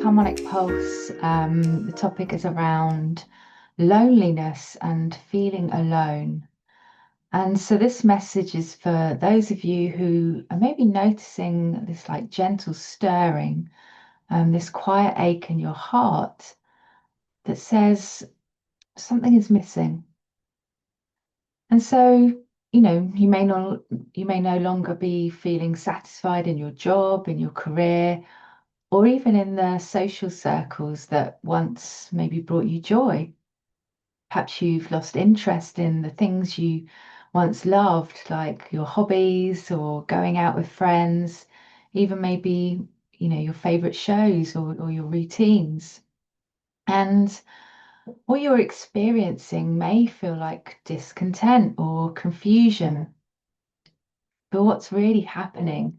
Harmonic Pulse. The topic is around loneliness and feeling alone. And so this message is for those of you who are maybe noticing this like gentle stirring, this quiet ache in your heart that says something is missing. And so, you may no longer be feeling satisfied in your job, in your career, or even in the social circles that once maybe brought you joy. Perhaps you've lost interest in the things you once loved, like your hobbies or going out with friends, even maybe, your favorite shows or your routines. And what you're experiencing may feel like discontent or confusion. But what's really happening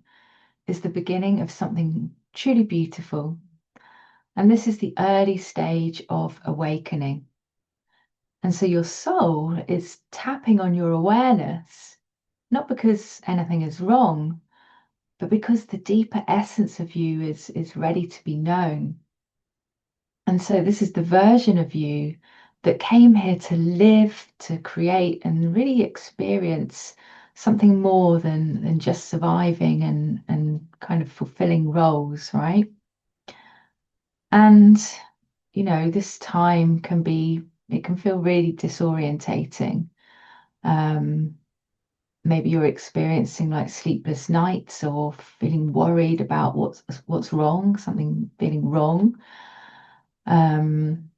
is the beginning of something truly beautiful. And this is the early stage of awakening. And so your soul is tapping on your awareness, not because anything is wrong, but because the deeper essence of you is ready to be known. And so this is the version of you that came here to live, to create, and really experience something more than just surviving and kind of fulfilling roles, right? And this time it can feel really disorientating. Um, Maybe you're experiencing like sleepless nights or feeling worried about what's wrong, something feeling wrong. Um,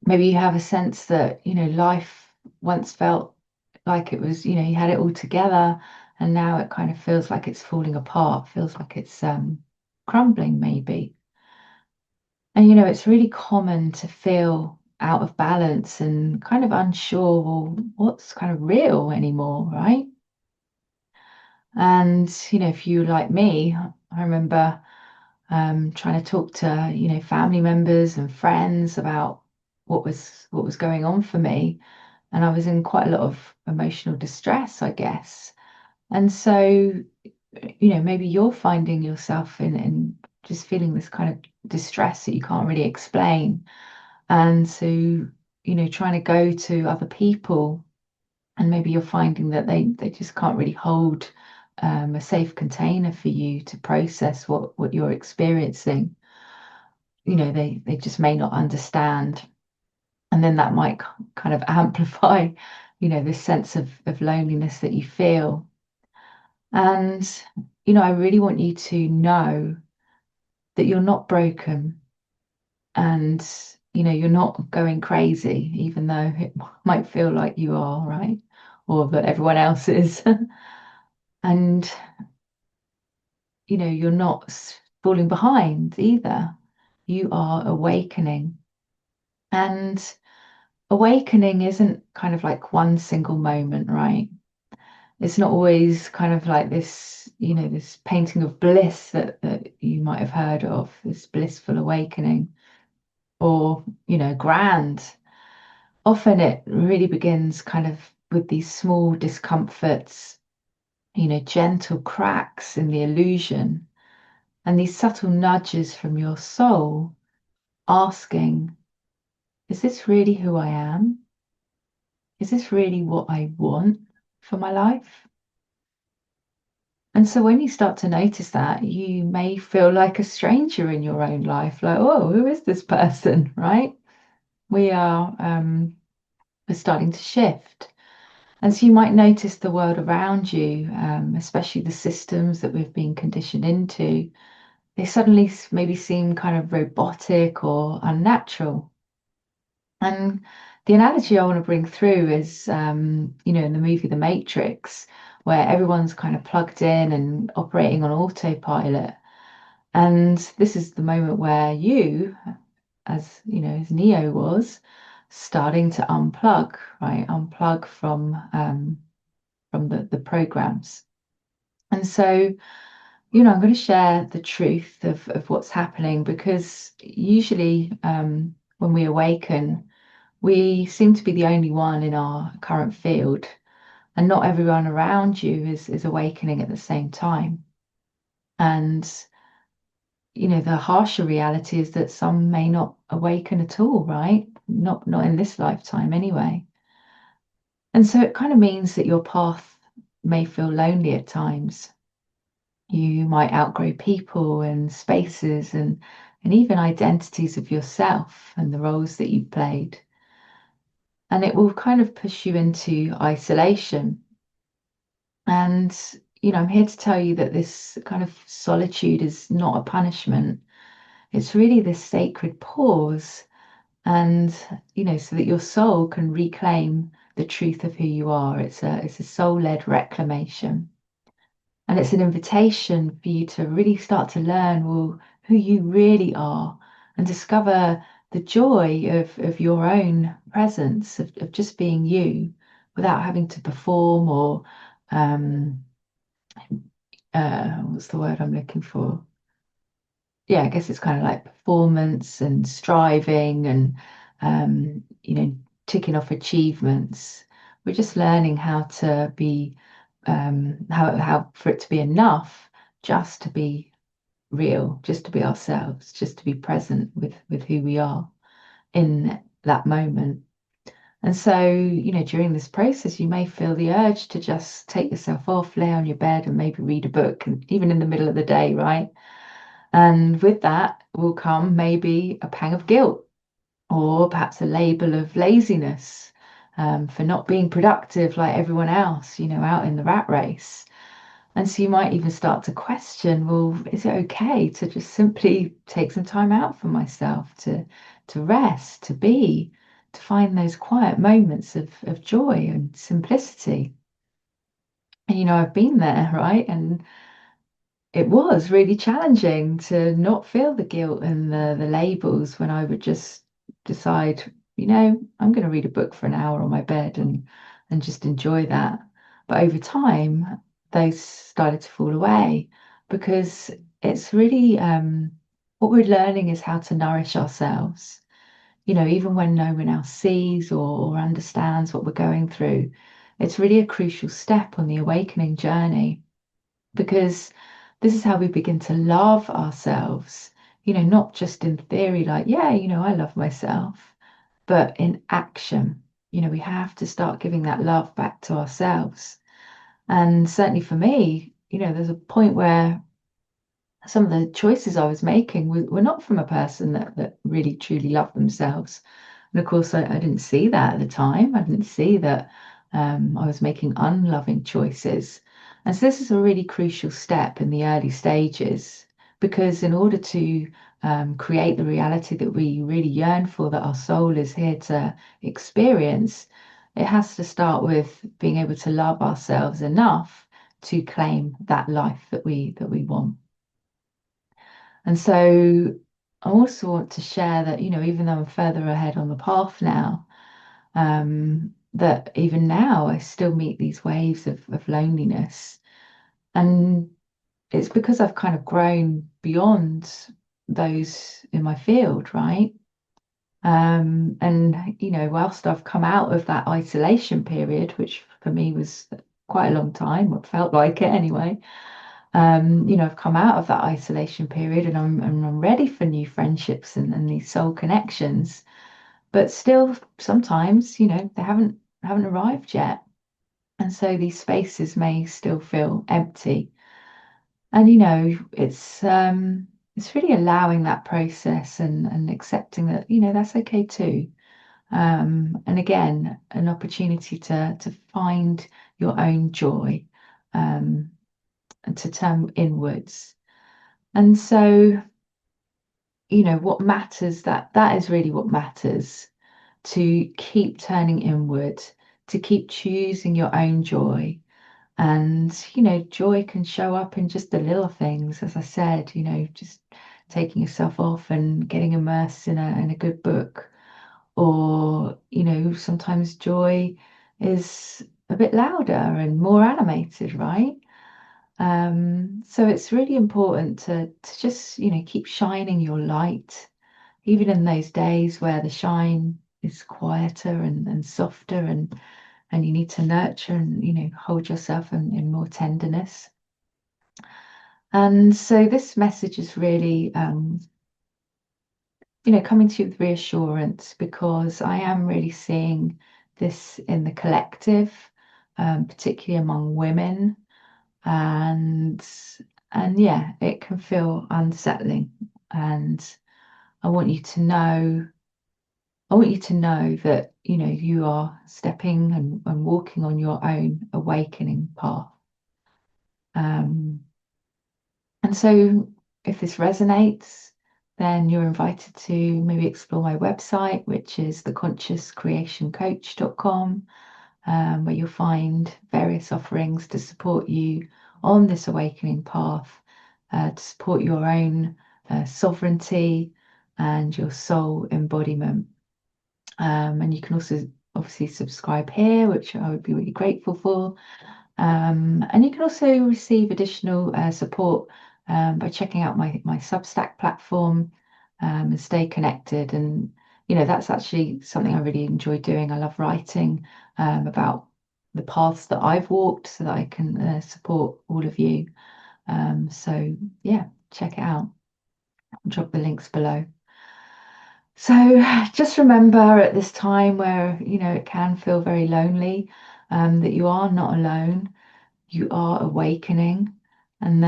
Maybe you have a sense that, life once felt like it was, you had it all together, and now it kind of feels like it's falling apart, feels like it's crumbling, maybe. And it's really common to feel out of balance and kind of unsure, well, what's kind of real anymore, right? And if you like me, I remember trying to talk to family members and friends about what was going on for me, and I was in quite a lot of emotional distress, I guess. And so maybe you're finding yourself in just feeling this kind of distress that you can't really explain. And so, trying to go to other people, and maybe you're finding that they just can't really hold a safe container for you to process what you're experiencing. They just may not understand. And then that might kind of amplify, this sense of loneliness that you feel. And, I really want you to know that you're not broken, and you're not going crazy, even though it might feel like you are, right? Or that everyone else is. And you're not falling behind either. You are awakening. And awakening isn't kind of like one single moment, right? It's not always kind of like this, this painting of bliss that you might have heard of, this blissful awakening, or, grand. Often it really begins kind of with these small discomforts, gentle cracks in the illusion, and these subtle nudges from your soul asking, is this really who I am? Is this really what I want for my life? And so when you start to notice that, you may feel like a stranger in your own life, like, oh, who is this person, right? We are we're starting to shift. And so you might notice the world around you, especially the systems that we've been conditioned into. They suddenly maybe seem kind of robotic or unnatural. And the analogy I want to bring through is, in the movie The Matrix, where everyone's kind of plugged in and operating on autopilot. And this is the moment where you, as Neo was, starting to unplug, right? Unplug from the programs. And so, I'm going to share the truth of what's happening, because usually when we awaken, we seem to be the only one in our current field, and not everyone around you is awakening at the same time. And the harsher reality is that some may not awaken at all, right? Not in this lifetime anyway. And so it kind of means that your path may feel lonely at times. You might outgrow people and spaces and even identities of yourself and the roles that you played. And it will kind of push you into isolation. And, I'm here to tell you that this kind of solitude is not a punishment. It's really this sacred pause. And, so that your soul can reclaim the truth of who you are. It's a soul-led reclamation. And it's an invitation for you to really start to learn, well, who you really are and discover the joy of your own presence, of just being you without having to perform or, um, what's the word I'm looking for? Yeah, I guess it's kind of like performance and striving and, ticking off achievements. We're just learning how to be, how for it to be enough, just to be real, just to be ourselves, just to be present with who we are in that moment. And so, during this process, you may feel the urge to just take yourself off, lay on your bed, and maybe read a book, and even in the middle of the day, right? And with that will come maybe a pang of guilt or perhaps a label of laziness, for not being productive like everyone else, out in the rat race. And so you might even start to question, well, is it okay to just simply take some time out for myself, to rest, to be, to find those quiet moments of joy and simplicity? And I've been there, right? And it was really challenging to not feel the guilt and the labels when I would just decide, I'm going to read a book for an hour on my bed and just enjoy that. But over time, those started to fall away because it's really, what we're learning is how to nourish ourselves. Even when no one else sees or understands what we're going through, it's really a crucial step on the awakening journey because this is how we begin to love ourselves, not just in theory, like, yeah, I love myself, but in action. We have to start giving that love back to ourselves. And certainly for me, there's a point where some of the choices I was making were not from a person that really truly loved themselves. And of course, I didn't see that at the time. I didn't see that, I was making unloving choices. And so this is a really crucial step in the early stages, because in order to, create the reality that we really yearn for, that our soul is here to experience, it has to start with being able to love ourselves enough to claim that life that we want. And so I also want to share that, even though I'm further ahead on the path now, that even now I still meet these waves of loneliness. And it's because I've kind of grown beyond those in my field, right? And, whilst I've come out of that isolation period, which for me was quite a long time, or felt like it anyway, I've come out of that isolation period and I'm ready for new friendships and these soul connections. But still, sometimes, they haven't arrived yet. And so these spaces may still feel empty. And it's really allowing that process and accepting that, that's okay too. And again, an opportunity to find your own joy, um, and to turn inwards. And so, what matters, that is really what matters, to keep turning inward, to keep choosing your own joy. And, joy can show up in just the little things, as I said, just taking yourself off and getting immersed in a good book. Or, sometimes joy is a bit louder and more animated, right? So it's really important to just, keep shining your light, even in those days where the shine is quieter and softer and you need to nurture and, hold yourself in more tenderness. And so this message is really, coming to you with reassurance because I am really seeing this in the collective, particularly among women, and yeah, it can feel unsettling. And I want you to know, I want you to know that you are stepping and walking on your own awakening path. Um, And so, if this resonates, then you're invited to maybe explore my website, which is theconsciouscreationcoach.com, where you'll find various offerings to support you on this awakening path, to support your own sovereignty and your soul embodiment. And you can also obviously subscribe here, which I would be really grateful for. And you can also receive additional support by checking out my Substack platform, and stay connected. And that's actually something I really enjoy doing. I love writing about the paths that I've walked so that I can support all of you. So yeah, check it out. I'll drop the links below. So just remember at this time where it can feel very lonely, that you are not alone. You are awakening, and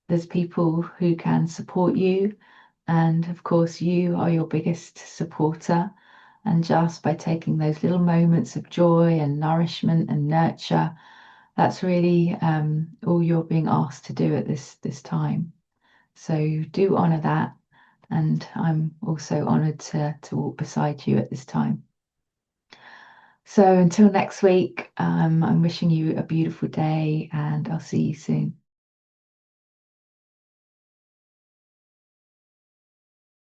there's people who can support you. And of course, you are your biggest supporter. And just by taking those little moments of joy and nourishment and nurture, that's really all you're being asked to do at this time. So do honor that. And I'm also honored to walk beside you at this time. So until next week, I'm wishing you a beautiful day and I'll see you soon.